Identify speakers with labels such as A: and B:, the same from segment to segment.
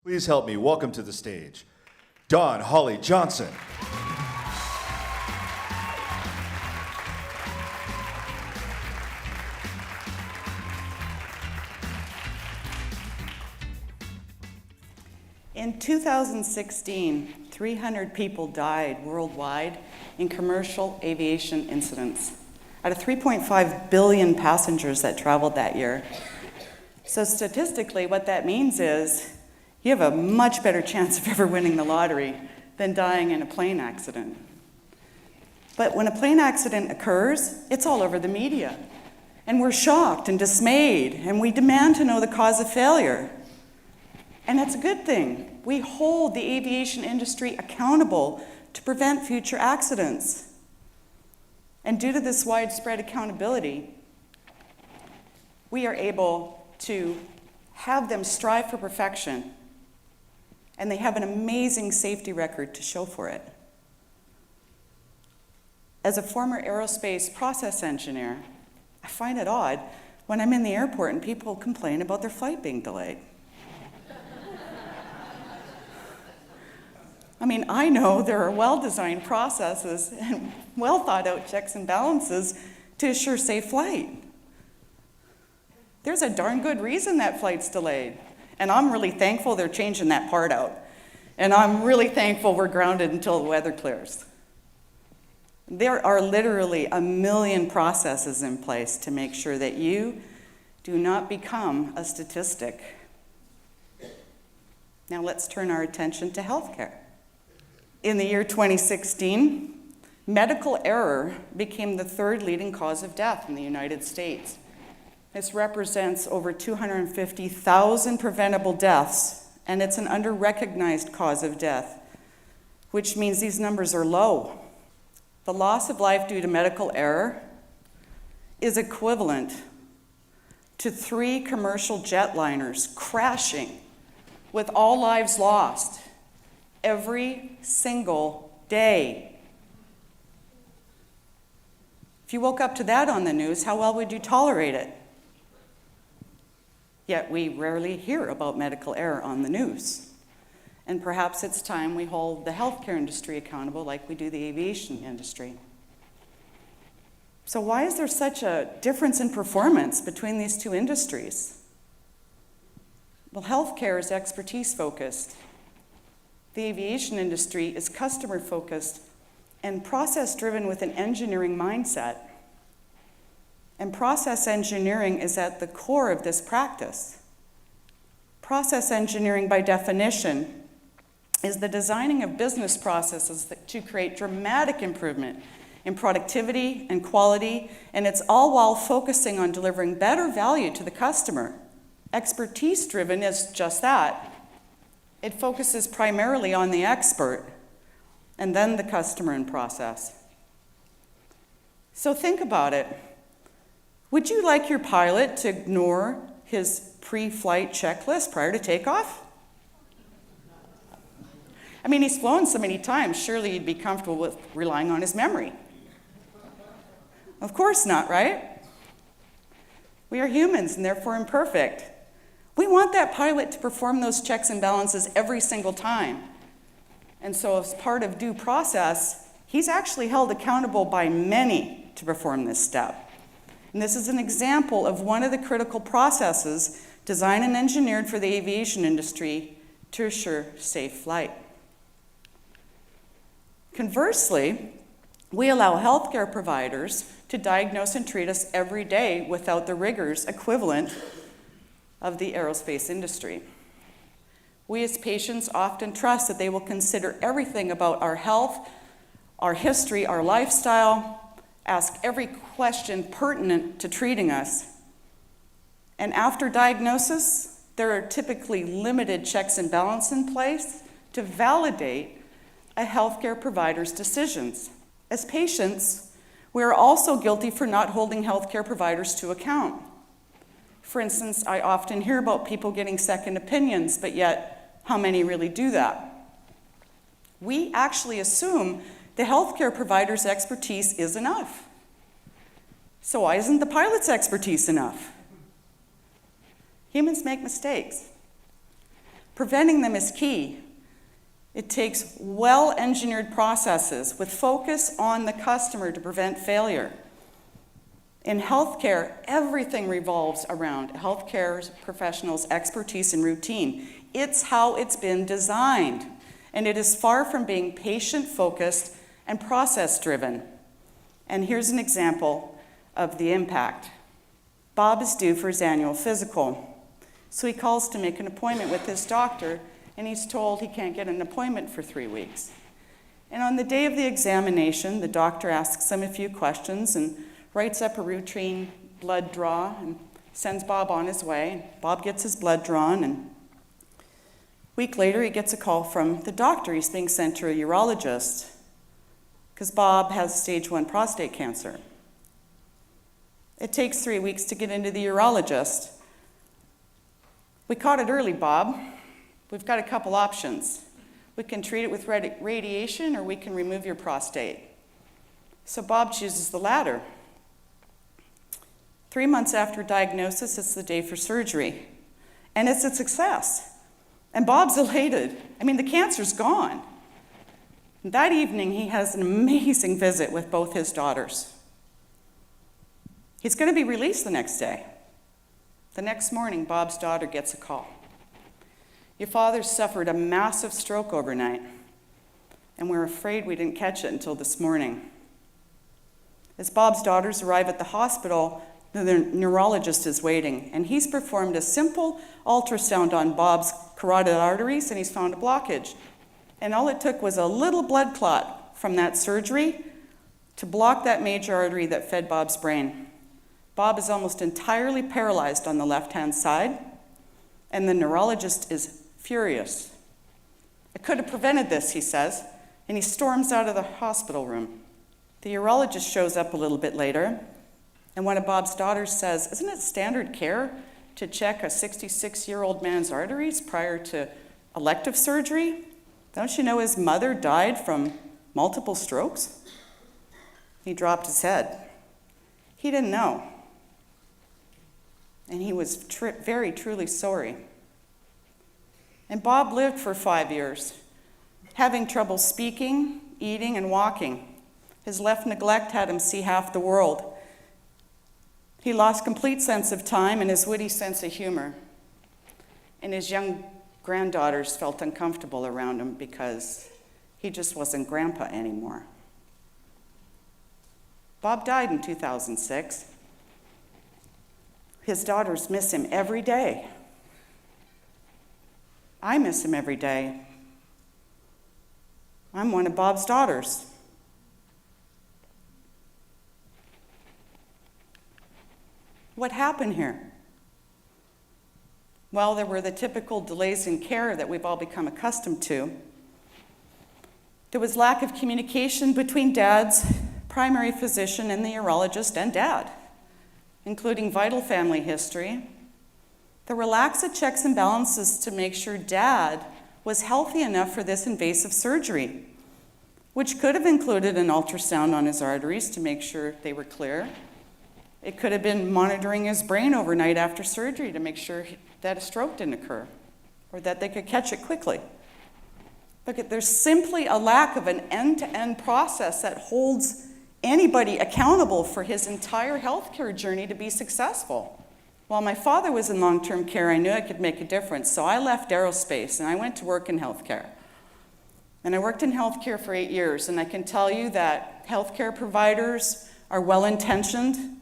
A: Please help me welcome to the stage, Dawn Holly Johnson.
B: In 2016, 300 people died worldwide in commercial aviation incidents out of 3.5 billion passengers that traveled that year. So statistically, what that means is you have a much better chance of ever winning the lottery than dying in a plane accident. But when a plane accident occurs, it's all over the media. And we're shocked and dismayed, and we demand to know the cause of failure. And that's a good thing. We hold the aviation industry accountable to prevent future accidents. And due to this widespread accountability, we are able to have them strive for perfection, and they have an amazing safety record to show for it. As a former aerospace process engineer, I find it odd when I'm in the airport and people complain about their flight being delayed. I mean, I know there are well-designed processes and well-thought-out checks and balances to assure safe flight. There's a darn good reason that flight's delayed, and I'm really thankful they're changing that part out. And I'm really thankful we're grounded until the weather clears. There are literally a million processes in place to make sure that you do not become a statistic. Now let's turn our attention to healthcare. In the year 2016, medical error became the third leading cause of death in the United States. This represents over 250,000 preventable deaths, and it's an under-recognized cause of death, which means these numbers are low. The loss of life due to medical error is equivalent to 3 commercial jetliners crashing with all lives lost every single day. If you woke up to that on the news, how well would you tolerate it? Yet we rarely hear about medical error on the news. And perhaps it's time we hold the healthcare industry accountable like we do the aviation industry. So why is there such a difference in performance between these two industries? Well, healthcare is expertise-focused. The aviation industry is customer-focused and process-driven with an engineering mindset. And process engineering is at the core of this practice. Process engineering, by definition, is the designing of business processes to create dramatic improvement in productivity and quality, and it's all while focusing on delivering better value to the customer. Expertise-driven is just that. It focuses primarily on the expert and then the customer and process. So think about it. Would you like your pilot to ignore his pre-flight checklist prior to takeoff? I mean, he's flown so many times, surely he'd be comfortable with relying on his memory. Of course not, right? We are humans and therefore imperfect. We want that pilot to perform those checks and balances every single time. And so as part of due process, he's actually held accountable by many to perform this step. And this is an example of one of the critical processes designed and engineered for the aviation industry to assure safe flight. Conversely, we allow healthcare providers to diagnose and treat us every day without the rigors equivalent of the aerospace industry. We as patients often trust that they will consider everything about our health, our history, our lifestyle, ask every question pertinent to treating us. And after diagnosis, there are typically limited checks and balances in place to validate a healthcare provider's decisions. As patients, we are also guilty for not holding healthcare providers to account. For instance, I often hear about people getting second opinions, but yet how many really do that? We actually assume the healthcare provider's expertise is enough. So why isn't the pilot's expertise enough? Humans make mistakes. Preventing them is key. It takes well-engineered processes with focus on the customer to prevent failure. In healthcare, everything revolves around healthcare professionals' expertise and routine. It's how it's been designed, and it is far from being patient-focused and process-driven. And here's an example of the impact. Bob is due for his annual physical, so he calls to make an appointment with his doctor, and he's told he can't get an appointment for 3 weeks. And on the day of the examination, the doctor asks him a few questions and writes up a routine blood draw and sends Bob on his way. Bob gets his blood drawn, and a week later he gets a call from the doctor. He's being sent to a urologist because Bob has stage 1 prostate cancer. It takes 3 weeks to get into the urologist. We caught it early, Bob. We've got a couple options. We can treat it with radiation, or we can remove your prostate. So Bob chooses the latter. 3 months after diagnosis, it's the day for surgery. And it's a success. And Bob's elated. I mean, the cancer's gone. And that evening, he has an amazing visit with both his daughters. He's going to be released the next day. The next morning, Bob's daughter gets a call. Your father suffered a massive stroke overnight, and we're afraid we didn't catch it until this morning. As Bob's daughters arrive at the hospital, the neurologist is waiting, and he's performed a simple ultrasound on Bob's carotid arteries, and he's found a blockage. And all it took was a little blood clot from that surgery to block that major artery that fed Bob's brain. Bob is almost entirely paralyzed on the left-hand side, and the neurologist is furious. I could have prevented this, he says, and he storms out of the hospital room. The urologist shows up a little bit later, and one of Bob's daughters says, "Isn't it standard care to check a 66-year-old man's arteries prior to elective surgery? Don't you know his mother died from multiple strokes?" He dropped his head. He didn't know. And he was very truly sorry. And Bob lived for 5 years, having trouble speaking, eating, and walking. His left neglect had him see half the world. He lost complete sense of time and his witty sense of humor. And his young granddaughters felt uncomfortable around him because he just wasn't grandpa anymore. Bob died in 2006. His daughters miss him every day. I miss him every day. I'm one of Bob's daughters. What happened here? Well, there were the typical delays in care that we've all become accustomed to. There was lack of communication between Dad's primary physician and the urologist and Dad, including vital family history. There were lacks of checks and balances to make sure Dad was healthy enough for this invasive surgery, which could have included an ultrasound on his arteries to make sure they were clear. It could have been monitoring his brain overnight after surgery to make sure that a stroke didn't occur or that they could catch it quickly. Look, there's simply a lack of an end-to-end process that holds anybody accountable for his entire healthcare journey to be successful. While my father was in long-term care, I knew I could make a difference, so I left aerospace and I went to work in healthcare. And I worked in healthcare for 8 years, and I can tell you that healthcare providers are well-intentioned,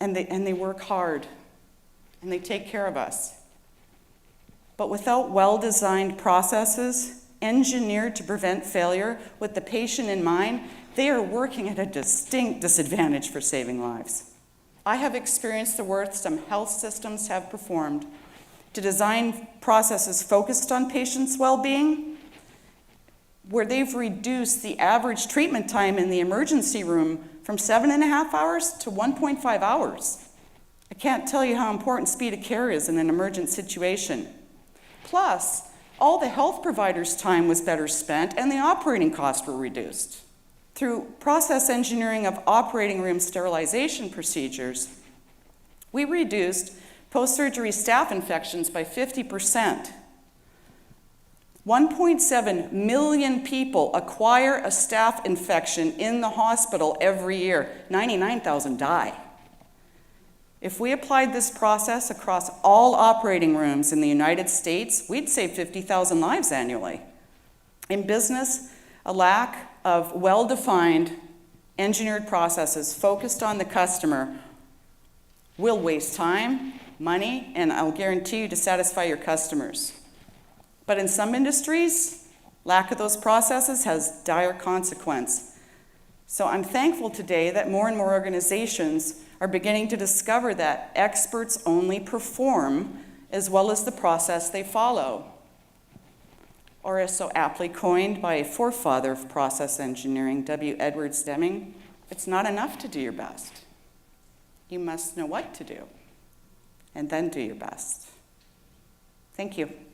B: and they work hard, and they take care of us. But without well-designed processes, engineered to prevent failure with the patient in mind, they are working at a distinct disadvantage for saving lives. I have experienced the work some health systems have performed to design processes focused on patients' well-being, where they've reduced the average treatment time in the emergency room from 7.5 hours to 1.5 hours. I can't tell you how important speed of care is in an emergent situation. Plus, all the health providers' time was better spent and the operating costs were reduced. Through process engineering of operating room sterilization procedures, we reduced post-surgery staph infections by 50%. 1.7 million people acquire a staph infection in the hospital every year. 99,000 die. If we applied this process across all operating rooms in the United States, we'd save 50,000 lives annually. In business, a lack of well-defined engineered processes focused on the customer will waste time, money, and I'll guarantee you to satisfy your customers. But in some industries, lack of those processes has dire consequence. So I'm thankful today that more and more organizations are beginning to discover that experts only perform as well as the process they follow. Or as so aptly coined by a forefather of process engineering, W. Edwards Deming, it's not enough to do your best. You must know what to do, and then do your best. Thank you.